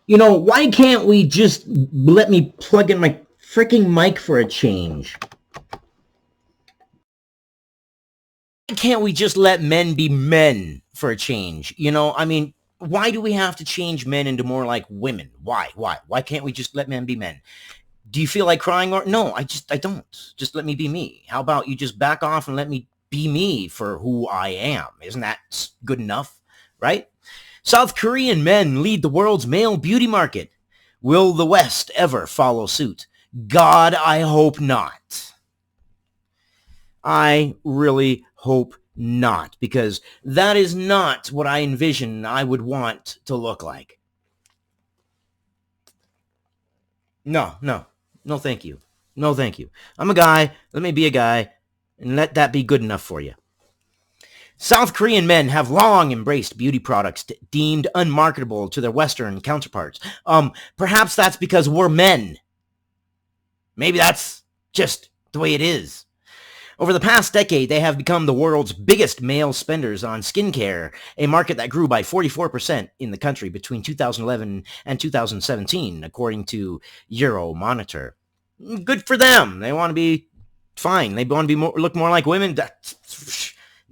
Why can't we just let me plug in my freaking mic for a change? Why can't we just let men be men for a change? I mean, why do we have to change men into more like women? Why? Why can't we just let men be men? Do you feel like crying or no? I don't. Just let me be me. How about you just back off and let me be me for who I am? Isn't that good enough? Right? South Korean men lead the world's male beauty market. Will the West ever follow suit? God, I hope not. I really hope not, because that is not what I envision I would want to look like. No, no, no, thank you. No, thank you. I'm a guy. Let me be a guy, and let that be good enough for you. South Korean men have long embraced beauty products deemed unmarketable to their Western counterparts. Perhaps that's because we're men. Maybe that's just the way it is. Over the past decade, they have become the world's biggest male spenders on skincare, a market that grew by 44% in the country between 2011 and 2017, according to Euromonitor. Good for them. They want to be fine. They want to be look more like women.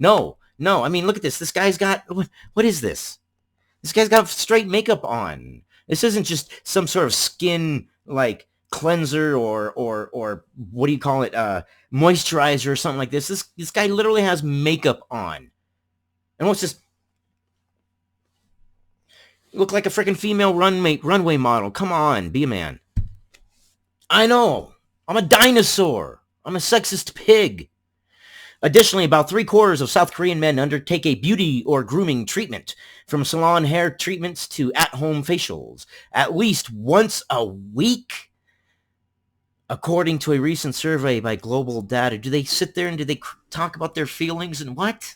No, no. I mean, look at this. This guy's got what is this? This guy's got straight makeup on. This isn't just some sort of skin like cleanser or what do you call it? Moisturizer or something like this. This guy literally has makeup on. And what's this? You look like a freaking female runway model. Come on, be a man. I know. I'm a dinosaur. I'm a sexist pig. Additionally, about 3/4 of South Korean men undertake a beauty or grooming treatment, from salon hair treatments to at-home facials, at least once a week. According to a recent survey by Global Data, do they sit there and do they talk about their feelings and what?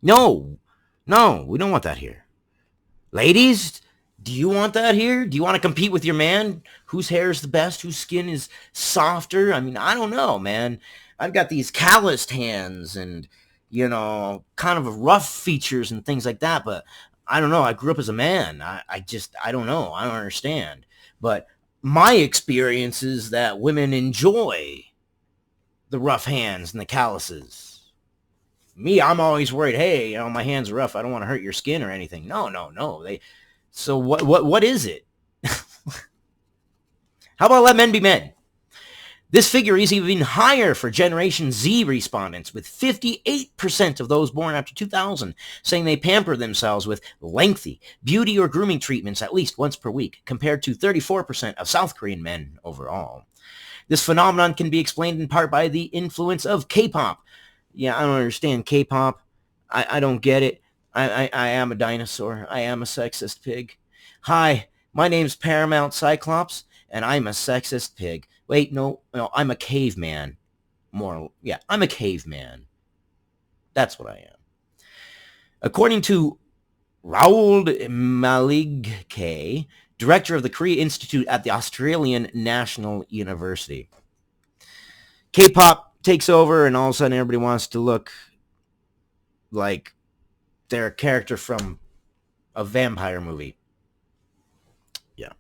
No, no, we don't want that here. Ladies, do you want that here? Do you want to compete with your man? Whose hair is the best? Whose skin is softer? I mean, I don't know, man. I've got these calloused hands and, kind of rough features and things like that, but I don't know. I grew up as a man. I don't know. I don't understand. But my experience is that women enjoy the rough hands and the calluses. Me, I'm always worried. Hey, my hands are rough. I don't want to hurt your skin or anything. No, no, no. So what is it? How about let men be men? This figure is even higher for Generation Z respondents, with 58% of those born after 2000 saying they pamper themselves with lengthy beauty or grooming treatments at least once per week, compared to 34% of South Korean men overall. This phenomenon can be explained in part by the influence of K-pop. Yeah, I don't understand K-pop. I don't get it. I am a dinosaur. I am a sexist pig. Hi, my name's Paramount Cyclops, and I'm a sexist pig. Wait, no, I'm a caveman. I'm a caveman. That's what I am. According to Raoul Maligke, director of the Korea Institute at the Australian National University, K-pop takes over, and all of a sudden everybody wants to look like they're a character from a vampire movie. Yeah.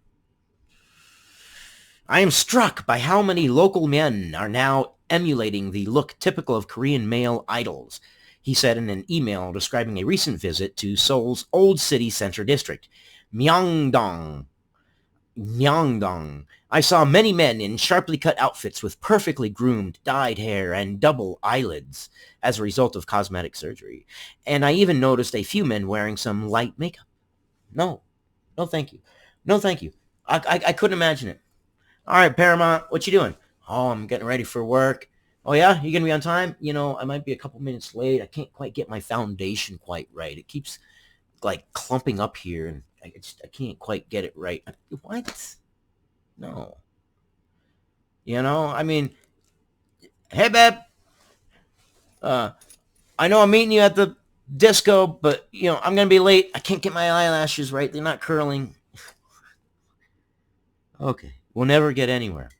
I am struck by how many local men are now emulating the look typical of Korean male idols, he said in an email describing a recent visit to Seoul's Old City Center District, Myeongdong. Myeongdong. I saw many men in sharply cut outfits with perfectly groomed, dyed hair and double eyelids as a result of cosmetic surgery. And I even noticed a few men wearing some light makeup. No. No, thank you. No, thank you. I couldn't imagine it. All right, Paramount, what you doing? Oh, I'm getting ready for work. Oh, yeah? You going to be on time? I might be a couple minutes late. I can't quite get my foundation quite right. It keeps, like, clumping up here, and I can't quite get it right. What? No. I mean, hey, babe. I know I'm meeting you at the disco, but, I'm going to be late. I can't get my eyelashes right. They're not curling. Okay. We'll never get anywhere.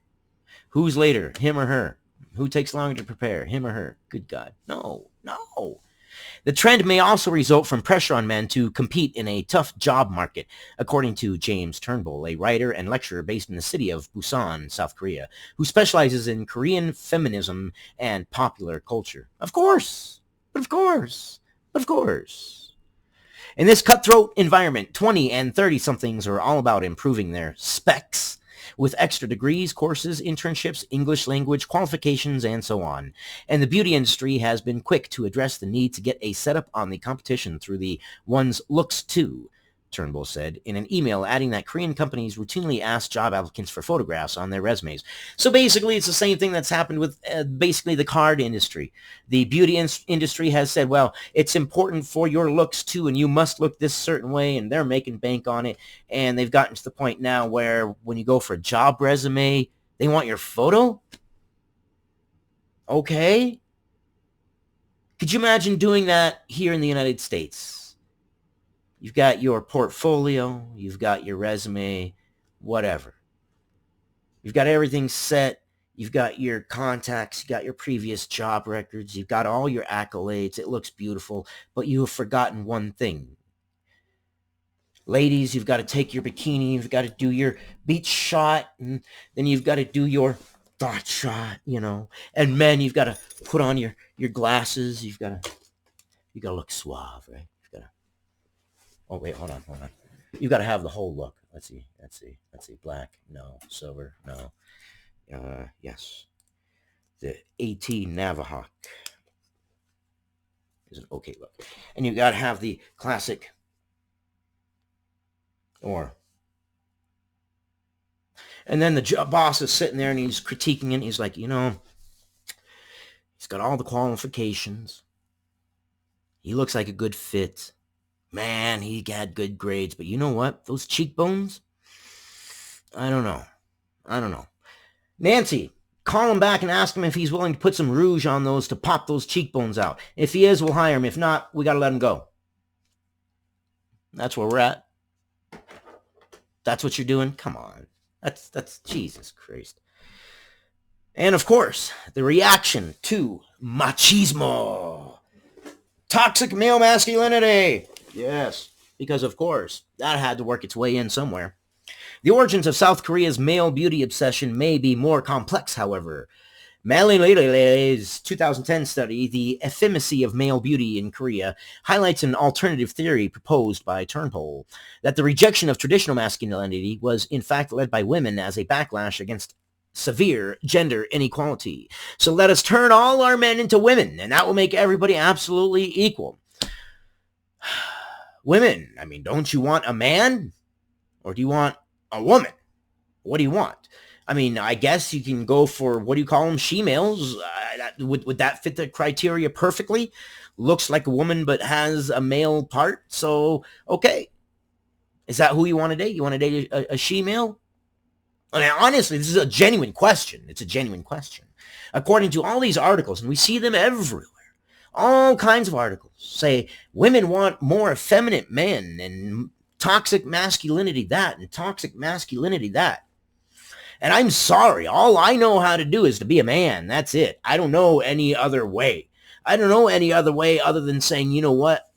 Who's later, him or her? Who takes longer to prepare, him or her? Good God. No, no. The trend may also result from pressure on men to compete in a tough job market, according to James Turnbull, a writer and lecturer based in the city of Busan, South Korea, who specializes in Korean feminism and popular culture. Of course, but of course, but of course. In this cutthroat environment, 20 and 30-somethings are all about improving their specs with extra degrees, courses, internships, English language, qualifications, and so on. And the beauty industry has been quick to address the need to get a setup on the competition through the one's looks too, Turnbull said in an email, adding that Korean companies routinely ask job applicants for photographs on their resumes. So basically, it's the same thing that's happened with basically the card industry. The beauty industry has said, well, it's important for your looks too, and you must look this certain way, and they're making bank on it. And they've gotten to the point now where when you go for a job resume, they want your photo? Okay. Could you imagine doing that here in the United States? You've got your portfolio, you've got your resume, whatever. You've got everything set. You've got your contacts, you got your previous job records, you've got all your accolades. It looks beautiful, but you have forgotten one thing. Ladies, you've got to take your bikini, you've got to do your beach shot, and then you've got to do your thought shot, And men, you've got to put on your glasses, you got to look suave, right? Oh, wait, hold on. You've got to have the whole look. Let's see. Black, no. Silver, no. Yes. The AT Navahawk is an okay look. And you got to have the classic or. And then the boss is sitting there and he's critiquing it. He's like, he's got all the qualifications. He looks like a good fit. Man, he had good grades, but you know what? Those cheekbones? I don't know. Nancy, call him back and ask him if he's willing to put some rouge on those to pop those cheekbones out. If he is, we'll hire him. If not, we got to let him go. That's where we're at. That's what you're doing? Come on. That's Jesus Christ. And of course, the reaction to machismo. Toxic male masculinity. Yes, because of course, that had to work its way in somewhere. The origins of South Korea's male beauty obsession may be more complex, however. Malilele's 2010 study, The Effeminacy of Male Beauty in Korea, highlights an alternative theory proposed by Turnbull, that the rejection of traditional masculinity was in fact led by women as a backlash against severe gender inequality. So let us turn all our men into women, and that will make everybody absolutely equal. Women, don't you want a man? Or do you want a woman? What do you want? I guess you can go for, what do you call them, she-males? Would that fit the criteria perfectly? Looks like a woman but has a male part, so okay. Is that who you want to date? You want to date a she-male? Honestly, this is a genuine question. It's a genuine question. According to all these articles, and we see them everywhere, all kinds of articles say women want more effeminate men and toxic masculinity that and toxic masculinity that. And I'm sorry, all I know how to do is to be a man. That's it. I don't know any other way. I don't know any other way other than saying, you know what?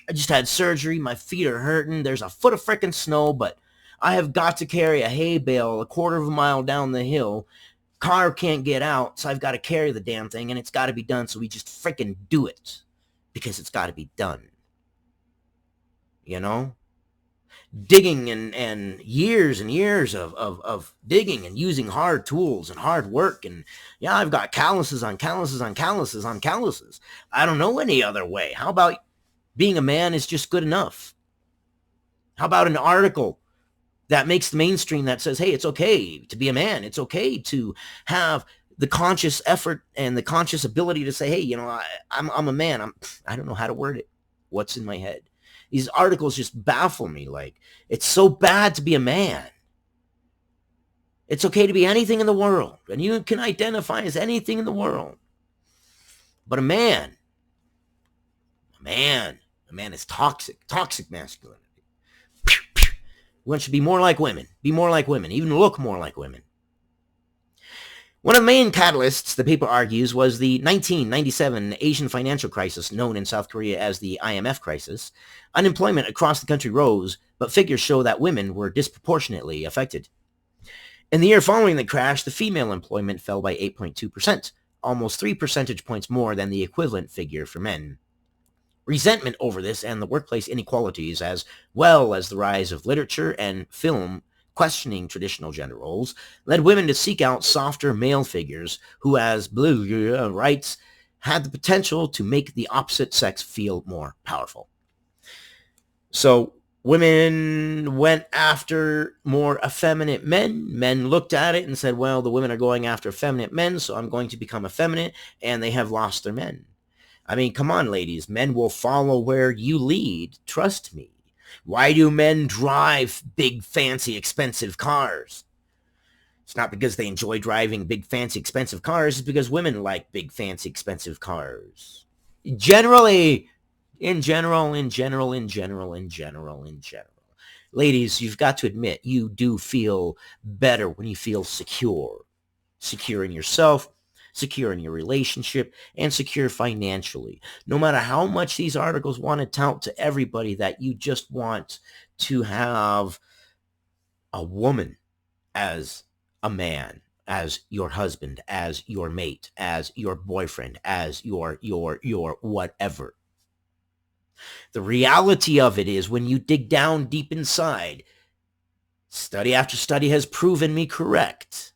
I just had surgery. My feet are hurting. There's a foot of frickin' snow, but I have got to carry a hay bale a quarter of a mile down the hill. Car can't get out, so I've got to carry the damn thing, and it's got to be done, so we just frickin' do it. Because it's got to be done. Digging and years of digging and using hard tools and hard work. And yeah, I've got calluses on calluses on calluses on calluses. I don't know any other way. How about being a man is just good enough? How about an article that makes the mainstream that says, hey, it's okay to be a man. It's okay to have the conscious effort and the conscious ability to say, hey, I'm a man. I don't know how to word it. What's in my head? These articles just baffle me. Like, it's so bad to be a man. It's okay to be anything in the world. And you can identify as anything in the world. But a man is toxic. Toxic masculinity. One should be more like women. Be more like women. Even look more like women. One of the main catalysts, the paper argues, was the 1997 Asian financial crisis, known in South Korea as the IMF crisis. Unemployment across the country rose, but figures show that women were disproportionately affected. In the year following the crash, the female employment fell by 8.2%, almost 3 percentage points more than the equivalent figure for men. Resentment over this and the workplace inequalities, as well as the rise of literature and film questioning traditional gender roles, led women to seek out softer male figures who, as Blue writes, had the potential to make the opposite sex feel more powerful. So women went after more effeminate men. Men looked at it and said, well, the women are going after effeminate men, so I'm going to become effeminate, and they have lost their men. I mean, come on, ladies. Men will follow where you lead. Trust me. Why do men drive big, fancy, expensive cars? It's not because they enjoy driving big, fancy, expensive cars. It's because women like big, fancy, expensive cars. Generally, in general. Ladies, you've got to admit, you do feel better when you feel secure. Secure in yourself, secure in your relationship, and secure financially. No matter how much these articles want to tout to everybody that you just want to have a woman as a man, as your husband, as your mate, as your boyfriend, as your whatever. The reality of it is, when you dig down deep inside, study after study has proven me correct.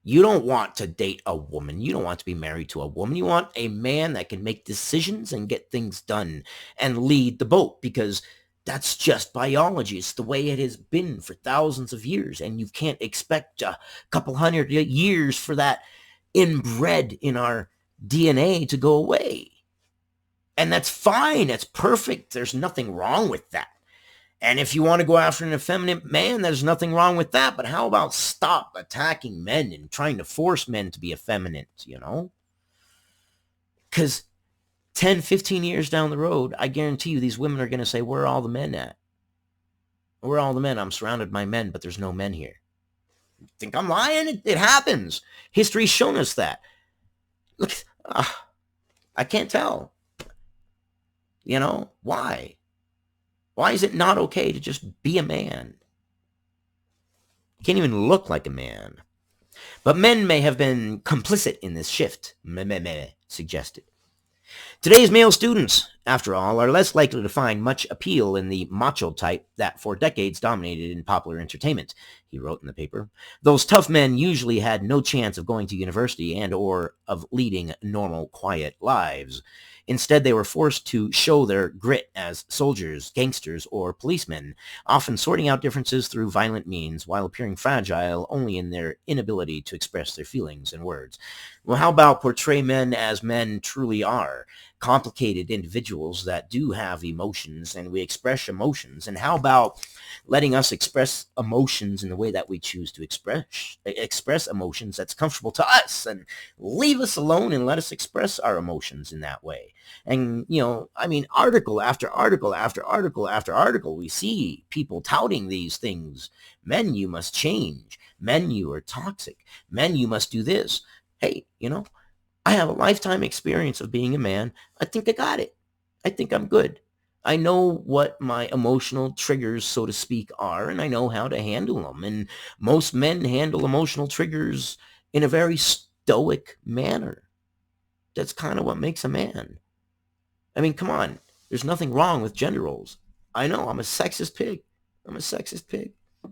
You don't want to date a woman. You don't want to be married to a woman. You want a man that can make decisions and get things done and lead the boat, because that's just biology. It's the way it has been for thousands of years, and you can't expect a couple hundred years for that inbred in our DNA to go away. And that's fine. That's perfect. There's nothing wrong with that. And if you want to go after an effeminate man, there's nothing wrong with that. But how about stop attacking men and trying to force men to be effeminate, you know? Because 10, 15 years down the road, I guarantee you these women are going to say, where are all the men at? Where are all the men? I'm surrounded by men, but there's no men here. You think I'm lying? It happens. History's shown us that. Look, I can't tell. You know, why? Why is it not okay to just be a man? You can't even look like a man. But men may have been complicit in this shift, suggested. Today's male students, after all, are less likely to find much appeal in the macho type that for decades dominated in popular entertainment, he wrote in the paper. Those tough men usually had no chance of going to university and or of leading normal, quiet lives. Instead, they were forced to show their grit as soldiers, gangsters, or policemen, often sorting out differences through violent means while appearing fragile only in their inability to express their feelings in words. Well, how about portray men as men truly are? Complicated individuals that do have emotions, and we express emotions. And how about letting us express emotions in the way that we choose to express emotions that's comfortable to us, and leave us alone and let us express our emotions in that way. And, you know, I mean, article after article after article after article, we see people touting these things. Men, you must change. Men, you are toxic. Men, you must do this. Hey, you know, I have a lifetime experience of being a man. I think I got it. I think I'm good. I know what my emotional triggers, so to speak, are, and I know how to handle them. And most men handle emotional triggers in a very stoic manner. That's kind of what makes a man. I mean, come on. There's nothing wrong with gender roles. I know, I'm a sexist pig.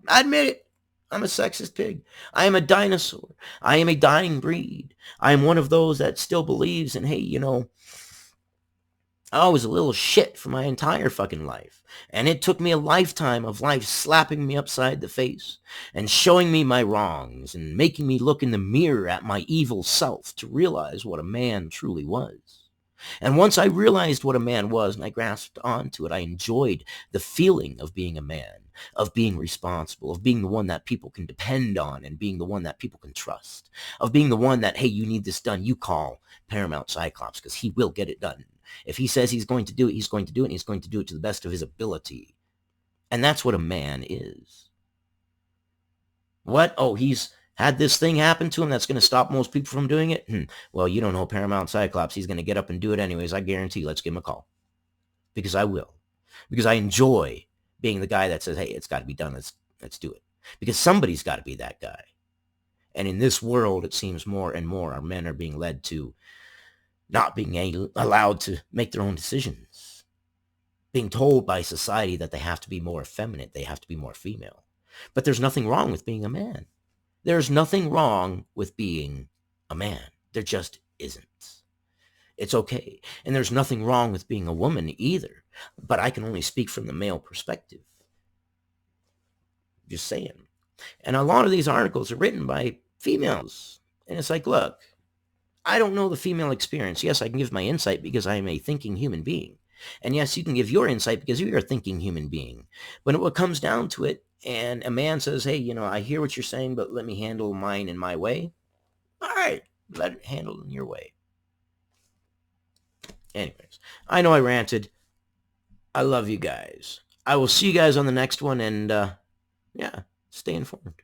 I admit it. I'm a sexist pig. I am a dinosaur. I am a dying breed. I am one of those that still believes in, hey, you know, I was a little shit for my entire fucking life. And it took me a lifetime of life slapping me upside the face and showing me my wrongs and making me look in the mirror at my evil self to realize what a man truly was. And once I realized what a man was and I grasped onto it, I enjoyed the feeling of being a man, of being responsible, of being the one that people can depend on and being the one that people can trust, of being the one that, hey, you need this done, you call Paramount Cyclops because he will get it done. If he says he's going to do it, he's going to do it, and he's going to do it to the best of his ability. And that's what a man is. What? Oh, he's had this thing happen to him that's going to stop most people from doing it, well, you don't know Paramount Cyclops. He's going to get up and do it anyways. I guarantee. Let's give him a call. Because I will. Because I enjoy being the guy that says, hey, it's got to be done. Let's do it. Because somebody's got to be that guy. And in this world, it seems more and more our men are being led to not being allowed to make their own decisions. Being told by society that they have to be more effeminate. They have to be more female. But there's nothing wrong with being a man. There's nothing wrong with being a man. There just isn't. It's okay. And there's nothing wrong with being a woman either. But I can only speak from the male perspective. Just saying. And a lot of these articles are written by females. And it's like, look, I don't know the female experience. Yes, I can give my insight because I am a thinking human being. And yes, you can give your insight because you're a thinking human being. But when it comes down to it, and a man says, hey, I hear what you're saying, but let me handle mine in my way. All right, let it handle in your way. Anyways, I know I ranted. I love you guys. I will see you guys on the next one, and yeah, stay informed.